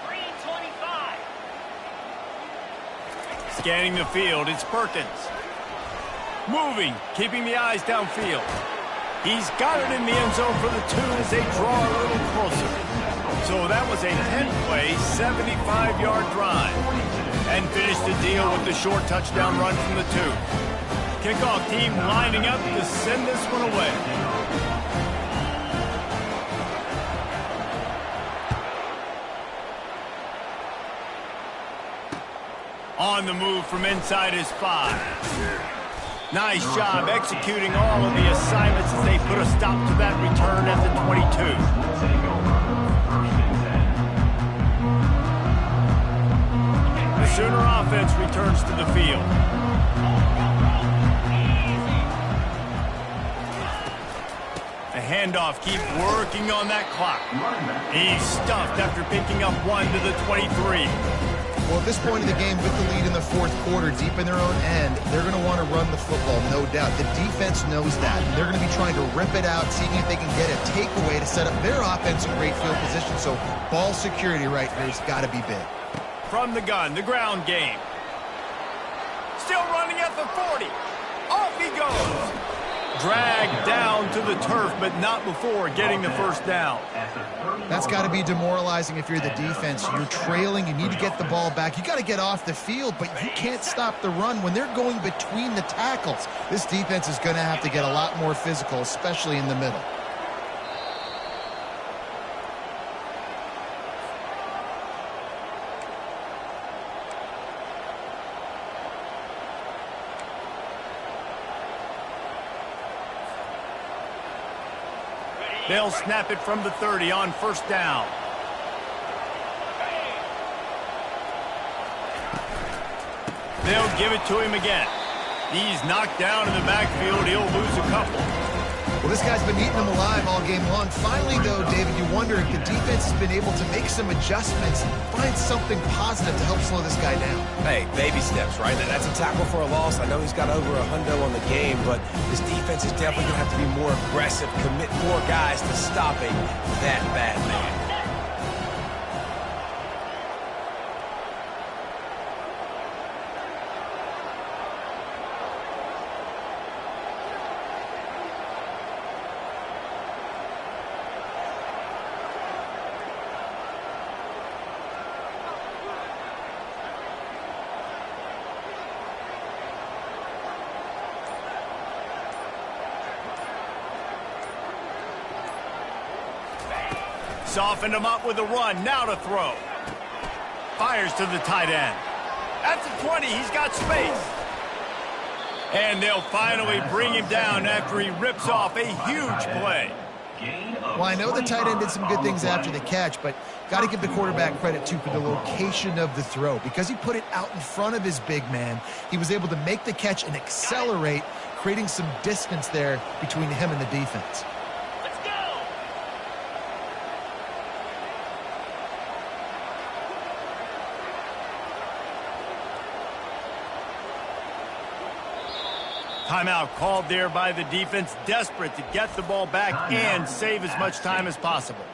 Green 25. Scanning the field, it's Perkins. Moving, keeping the eyes downfield. He's got it in the end zone for the 2 as they draw a little closer. So that was a 10-play, 75-yard drive. And finished the deal with the short touchdown run from the 2. Kickoff team lining up to send this one away. On the move from inside his 5. Nice job executing all of the assignments as they put a stop to that return at the 22. The Sooner offense returns to the field. The handoff keeps working on that clock. He's stuffed after picking up 1 to the 23. Well, at this point of the game, with the lead in the fourth quarter, deep in their own end, they're going to want to run the football, no doubt. The defense knows that. They're going to be trying to rip it out, seeing if they can get a takeaway to set up their offense in great field position. So ball security right here has got to be big. From the gun, the ground game. Still running at the 40. Off he goes. Dragged down to the turf, but not before getting the first down. That's got to be demoralizing if you're the defense. You're trailing. You need to get the ball back. You got to get off the field, but you can't stop the run when they're going between the tackles. This defense is going to have to get a lot more physical, especially in the middle. They'll snap it from the 30 on first down. They'll give it to him again. He's knocked down in the backfield. He'll lose a couple. Well, this guy's been eating them alive all game long. Finally, though, David, you wonder if the defense has been able to make some adjustments, find something positive to help slow this guy down. Hey, baby steps, right? That's a tackle for a loss. I know he's got over $100 on the game, but this defense is definitely going to have to be more aggressive, commit more guys to stopping that bad man. Softened him up with a run. Now to throw. Fires to the tight end. At the 20, he's got space. And they'll finally bring him down after he rips off a huge play. Well, I know the tight end did some good things after the catch, but got to give the quarterback credit, too, for the location of the throw. Because he put it out in front of his big man, he was able to make the catch and accelerate, creating some distance there between him and the defense. Let's go! Timeout called there by the defense, desperate to get the ball back and save as much time as possible.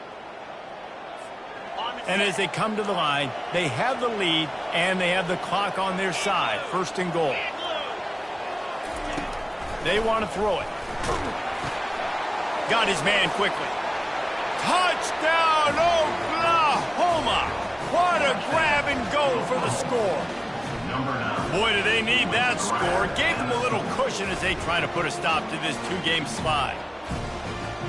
And as they come to the line, they have the lead and they have the clock on their side. First and goal. They want to throw it. Got his man quickly. Touchdown, Oklahoma! What a grab and go for the score. Boy, do they need that score. Gave them a little cushion as they try to put a stop to this two-game slide.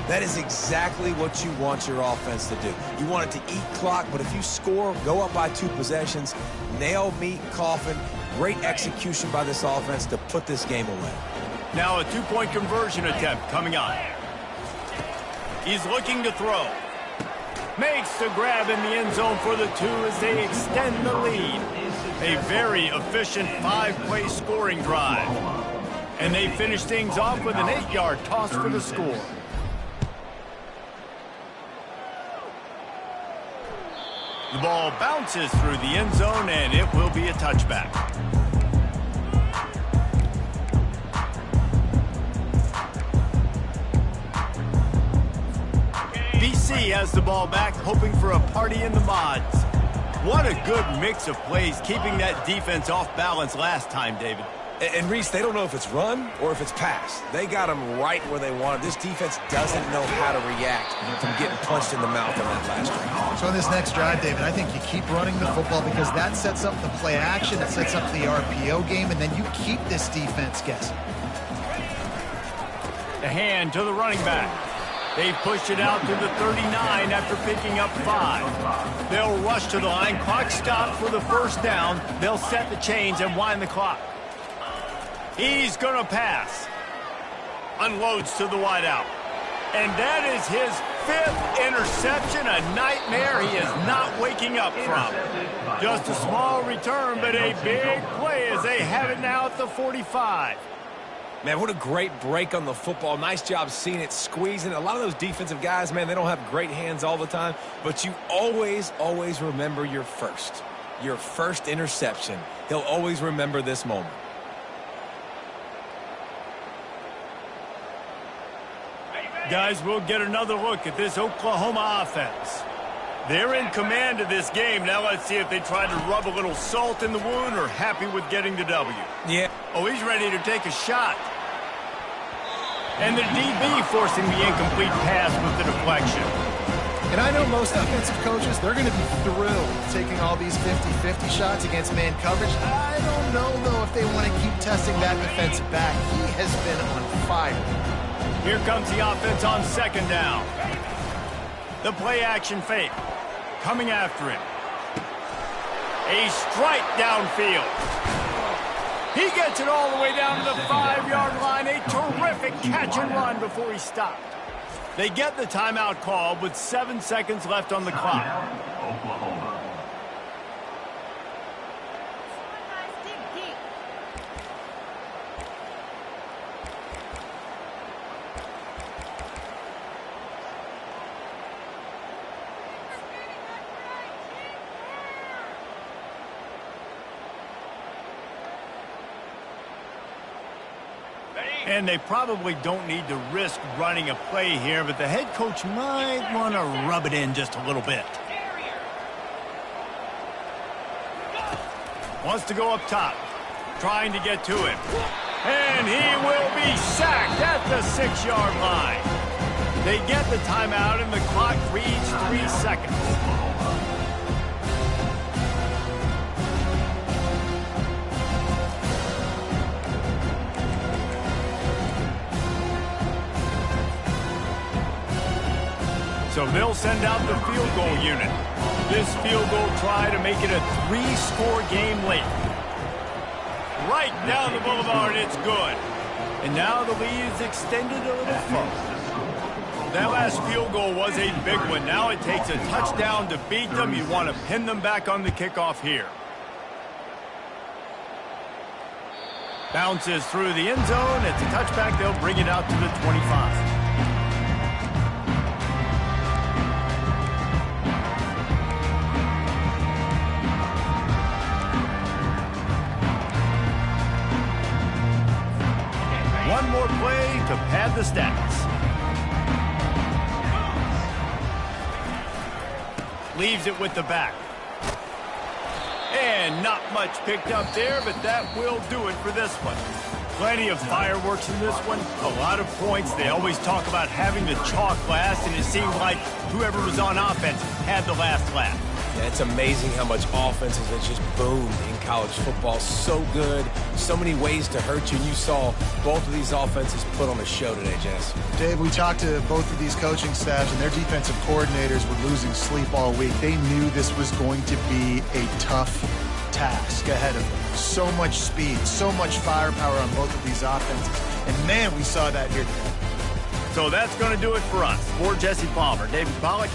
That is exactly what you want your offense to do. You want it to eat clock, but if you score, go up by 2 possessions, nail meat coffin, great execution by this offense to put this game away. Now a 2-point conversion attempt coming on. He's looking to throw. Makes the grab in the end zone for the 2 as they extend the lead. A very efficient 5-play scoring drive. And they finish things off with an 8-yard toss for the score. The ball bounces through the end zone, and it will be a touchback. BC has the ball back, hoping for a party in the mods. What a good mix of plays, keeping that defense off balance last time, David. And Reese, they don't know if it's run or if it's pass. They got them right where they want it. This defense doesn't know how to react from getting punched in the mouth on that last drive. So in this next drive, David, I think you keep running the football because that sets up the play action, it sets up the RPO game, and then you keep this defense guessing. The hand to the running back. They've pushed it out to the 39 after picking up 5. They'll rush to the line. Clock stopped for the first down. They'll set the chains and wind the clock. He's going to pass. Unloads to the wideout. And that is his 5th interception, a nightmare he is not waking up from. Just a small return, but a big play as they have it now at the 45. Man, what a great break on the football. Nice job seeing it, squeezing. A lot of those defensive guys, man, they don't have great hands all the time, but you always, always remember your first interception. He'll always remember this moment. Guys, we'll get another look at this Oklahoma offense. They're in command of this game. Now let's see if they try to rub a little salt in the wound or happy with getting the W. Yeah. Oh, he's ready to take a shot. And the DB forcing the incomplete pass with the deflection. And I know most offensive coaches, they're going to be thrilled taking all these 50-50 shots against man coverage. I don't know, though, if they want to keep testing that defensive back. He has been on fire. Here comes the offense on second down. The play action fake. Coming after him. A strike downfield. He gets it all the way down to the 5-yard line. A terrific catch and run before he stopped. They get the timeout called with 7 seconds left on the clock. Oklahoma. And they probably don't need to risk running a play here, but the head coach might want to rub it in just a little bit. Wants to go up top, trying to get to him. And he will be sacked at the 6-yard line. They get the timeout, and the clock reads 3 seconds. So they'll send out the field goal unit. This field goal try to make it a 3-score game late. Right down the boulevard, it's good. And now the lead is extended a little further. That last field goal was a big one. Now it takes a touchdown to beat them. You want to pin them back on the kickoff here. Bounces through the end zone. It's a touchback. They'll bring it out to the 25. One more play to pad the stats. Leaves it with the back. And not much picked up there, but that will do it for this one. Plenty of fireworks in this one. A lot of points. They always talk about having the chalk last, and it seemed like whoever was on offense had the last laugh. Yeah, it's amazing how much offenses have just boomed in college football. So good. So many ways to hurt you. And you saw both of these offenses put on a show today, Jess. Dave, we talked to both of these coaching staffs, and their defensive coordinators were losing sleep all week. They knew this was going to be a tough task ahead of them. So much speed, so much firepower on both of these offenses. And, man, we saw that here today. So that's going to do it for us. For Jesse Palmer, David Pollack.